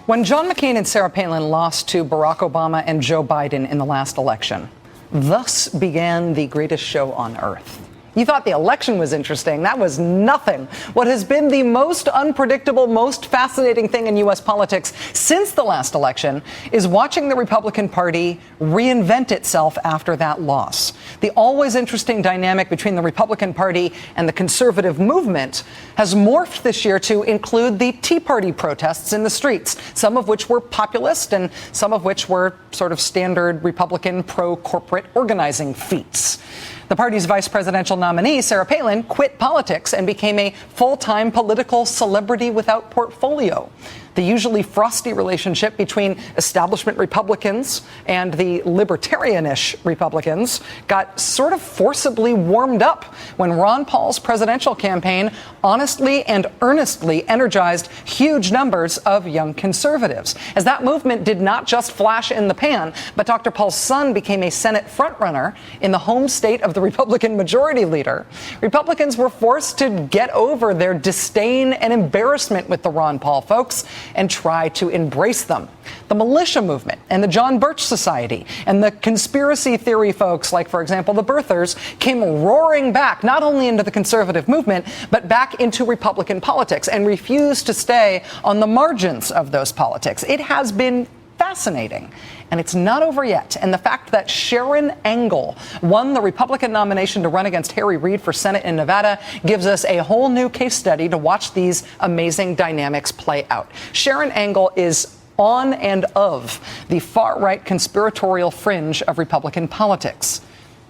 When John McCain and Sarah Palin lost to Barack Obama and Joe Biden in the last election, thus began the greatest show on earth. You thought the election was interesting. That was nothing. What has been the most unpredictable, most fascinating thing in U.S. politics since the last election is watching the Republican Party reinvent itself after that loss. The always interesting dynamic between the Republican Party and the conservative movement has morphed this year to include the Tea Party protests in the streets, some of which were populist and some of which were sort of standard Republican pro-corporate organizing feats. The party's vice presidential nominee, Sarah Palin, quit politics and became a full-time political celebrity without portfolio. The usually frosty relationship between establishment Republicans and the libertarian-ish Republicans got sort of forcibly warmed up when Ron Paul's presidential campaign honestly and earnestly energized huge numbers of young conservatives. As that movement did not just flash in the pan, but Dr. Paul's son became a Senate frontrunner in the home state of the Republican majority leader, Republicans were forced to get over their disdain and embarrassment with the Ron Paul folks and try to embrace them. The militia movement and the John Birch Society and the conspiracy theory folks, like, for example, the birthers, came roaring back not only into the conservative movement, but back into Republican politics and refused to stay on the margins of those politics. It has been fascinating. And it's not over yet. And the fact that Sharon Angle won the Republican nomination to run against Harry Reid for Senate in Nevada gives us a whole new case study to watch these amazing dynamics play out. Sharon Angle is on and of the far-right conspiratorial fringe of Republican politics.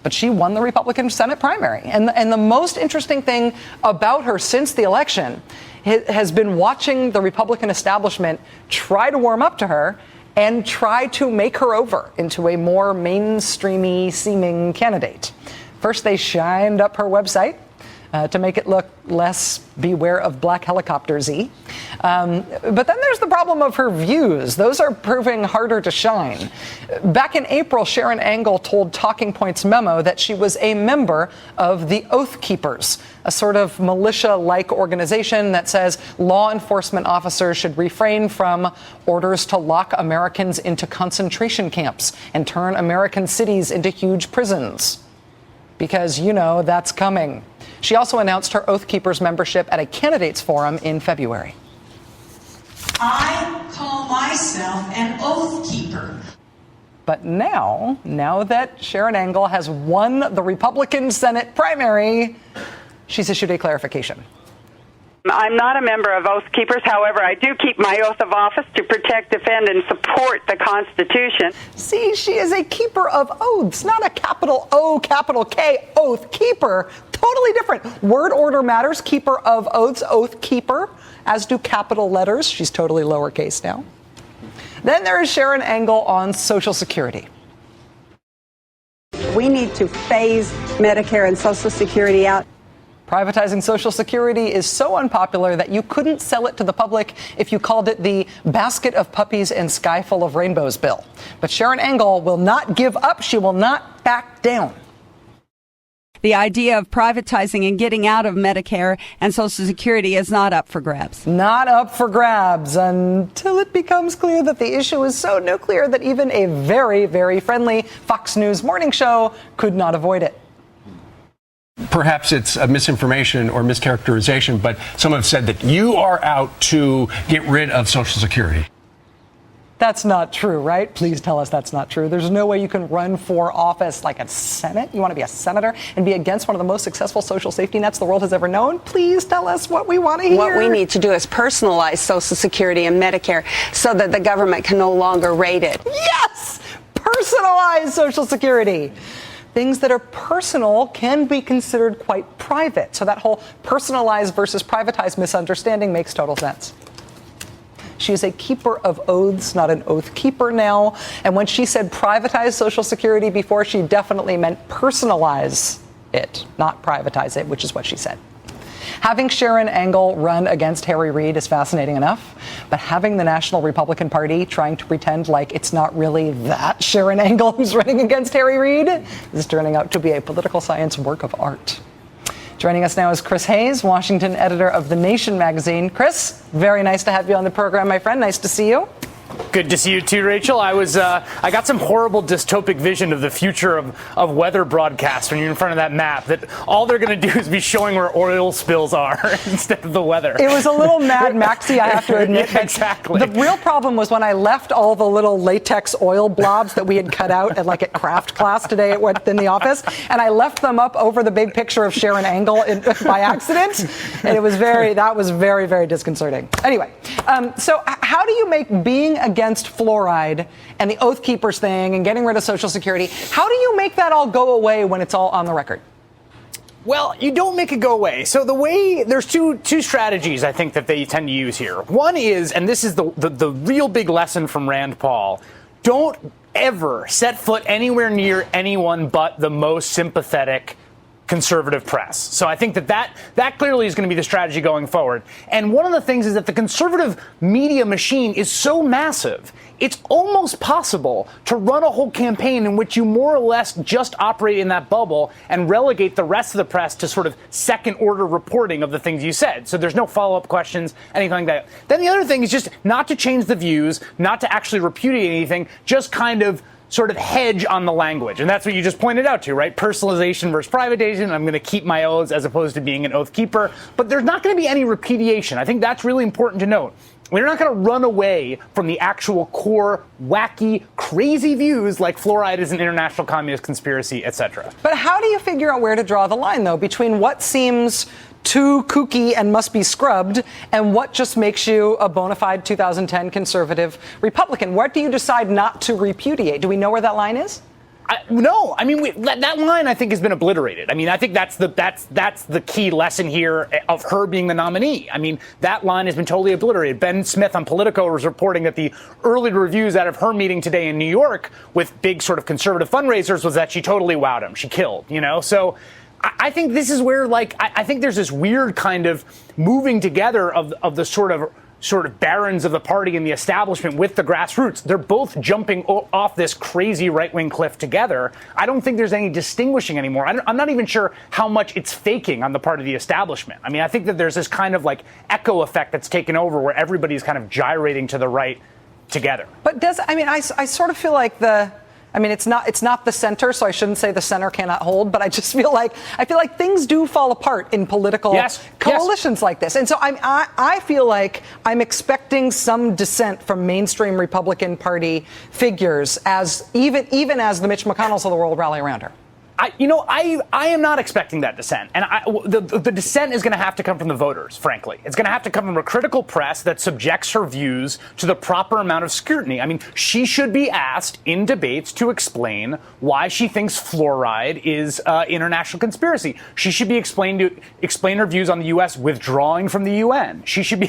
But she won the Republican Senate primary. And the most interesting thing about her since the election has been watching the Republican establishment try to warm up to her and try to make her over into a more mainstreamy seeming candidate. First, they shined up her website to make it look less beware of black helicopters-y. But then there's the problem of her views. Those are proving harder to shine. Back in April, Sharon Angle told Talking Points Memo that she was a member of the Oath Keepers, a sort of militia-like organization that says law enforcement officers should refrain from orders to lock Americans into concentration camps and turn American cities into huge prisons. Because, you know, that's coming. She also announced her Oath Keepers membership at a candidates forum in February. I call myself an Oath Keeper. But now that Sharon Angle has won the Republican Senate primary, she's issued a clarification. I'm not a member of Oath Keepers. However, I do keep my oath of office to protect, defend, and support the Constitution. See, she is a keeper of oaths, not a capital O, capital K, oath keeper. Totally different. Word order matters. Keeper of oaths, oath keeper, as do capital letters. She's totally lowercase now. Then there is Sharon Angle on Social Security. We need to phase Medicare and Social Security out. Privatizing Social Security is so unpopular that you couldn't sell it to the public if you called it the basket of puppies and sky full of rainbows bill. But Sharon Angle will not give up. She will not back down. The idea of privatizing and getting out of Medicare and Social Security is not up for grabs. Not up for grabs until it becomes clear that the issue is so nuclear that even a very, very friendly Fox News morning show could not avoid it. Perhaps it's a misinformation or mischaracterization, but some have said that you are out to get rid of Social Security. That's not true, right? Please tell us that's not true. There's no way you can run for office like a Senate. You want to be a senator and be against one of the most successful social safety nets the world has ever known? Please tell us what we want to hear. What we need to do is personalize Social Security and Medicare so that the government can no longer rate it. Yes! Personalize Social Security. Things that are personal can be considered quite private. So that whole personalized versus privatized misunderstanding makes total sense. She is a keeper of oaths, not an oath keeper now. And when she said privatize Social Security before, she definitely meant personalize it, not privatize it, which is what she said. Having Sharon Angle run against Harry Reid is fascinating enough, but having the National Republican Party trying to pretend like it's not really that Sharon Angle who's running against Harry Reid is turning out to be a political science work of art. Joining us now is Chris Hayes, Washington editor of The Nation magazine. Chris, very nice to have you on the program, my friend. Nice to see you. Good to see you too, Rachel. I got some horrible dystopic vision of the future of weather broadcasts when you're in front of that map, that all they're going to do is be showing where oil spills are instead of the weather. It was a little Mad Maxy, I have to admit. Yeah, exactly. The real problem was when I left all the little latex oil blobs that we had cut out at craft class today in the office, and I left them up over the big picture of Sharon Angle by accident, and that was very, very disconcerting. Anyway, so how do you make being against fluoride and the Oath Keepers thing and getting rid of Social Security, how do you make that all go away when it's all on the record? Well, you don't make it go away. So there's two strategies I think that they tend to use here. One is, and this is the real big lesson from Rand Paul, don't ever set foot anywhere near anyone but the most sympathetic conservative press. So I think that clearly is going to be the strategy going forward. And one of the things is that the conservative media machine is so massive, it's almost possible to run a whole campaign in which you more or less just operate in that bubble and relegate the rest of the press to sort of second order reporting of the things you said. So there's no follow-up questions, anything like that. Then the other thing is just not to change the views, not to actually repudiate anything, just kind of sort of hedge on the language. And that's what you just pointed out to, right? Personalization versus privatization. I'm going to keep my oaths as opposed to being an oath keeper. But there's not going to be any repudiation. I think that's really important to note. We're not going to run away from the actual core, wacky, crazy views like fluoride is an international communist conspiracy, etc. But how do you figure out where to draw the line, though, between what seems too kooky and must be scrubbed and what just makes you a bona fide 2010 conservative Republican? What do you decide not to repudiate? Do we know where that line is? No, I mean that line I think has been obliterated. I mean I think that's the key lesson here of her being the nominee. I mean that line has been totally obliterated. Ben Smith on Politico was reporting that the early reviews out of her meeting today in New York with big sort of conservative fundraisers was that she totally wowed him. She killed, So I think this is where I think there's this weird kind of moving together of the sort of barons of the party and the establishment with the grassroots. They're both jumping off this crazy right-wing cliff together. I don't think there's any distinguishing anymore. I'm not even sure how much it's faking on the part of the establishment. I mean, I think that there's this kind of echo effect that's taken over where everybody's kind of gyrating to the right together. But I sort of feel like it's not the center, so I shouldn't say the center cannot hold, but I just feel like things do fall apart in political coalitions like this. And so I feel like I'm expecting some dissent from mainstream Republican Party figures as even as the Mitch McConnells of the world rally around her. I am not expecting that dissent. And the dissent is going to have to come from the voters, frankly. It's going to have to come from a critical press that subjects her views to the proper amount of scrutiny. I mean, she should be asked in debates to explain why she thinks fluoride is international conspiracy. She should be explain her views on the U.S. withdrawing from the UN. She should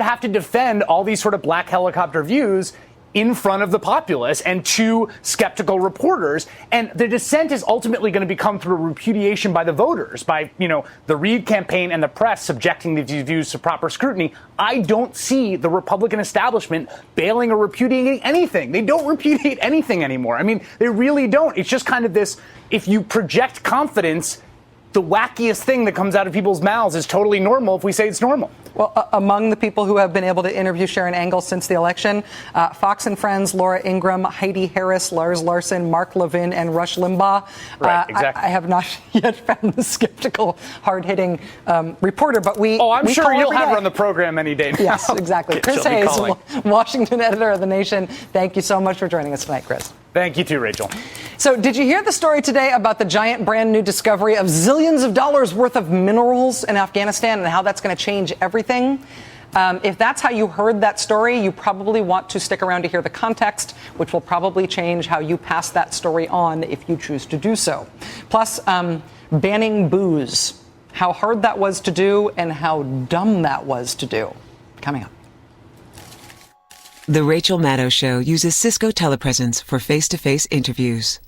have to defend all these sort of black helicopter views in front of the populace and to skeptical reporters. And the dissent is ultimately going to become through a repudiation by the voters, by, the Reid campaign and the press subjecting these views to proper scrutiny. I don't see the Republican establishment bailing or repudiating anything. They don't repudiate anything anymore. I mean, they really don't. It's just kind of this, if you project confidence, the wackiest thing that comes out of people's mouths is totally normal if we say it's normal. Well, among the people who have been able to interview Sharon Angle since the election, Fox and Friends, Laura Ingraham, Heidi Harris, Lars Larson, Mark Levin, and Rush Limbaugh. Right, exactly. I have not yet found the skeptical, hard-hitting reporter, but I'm sure you'll have her on the program any day now. Yes, exactly. Chris Hayes, Washington editor of The Nation. Thank you so much for joining us tonight, Chris. Thank you too, Rachel. So did you hear the story today about the giant brand new discovery of zillions of dollars worth of minerals in Afghanistan and how that's going to change everything? If that's how you heard that story, you probably want to stick around to hear the context, which will probably change how you pass that story on if you choose to do so. Plus, banning booze, how hard that was to do and how dumb that was to do. Coming up. The Rachel Maddow Show uses Cisco telepresence for face-to-face interviews.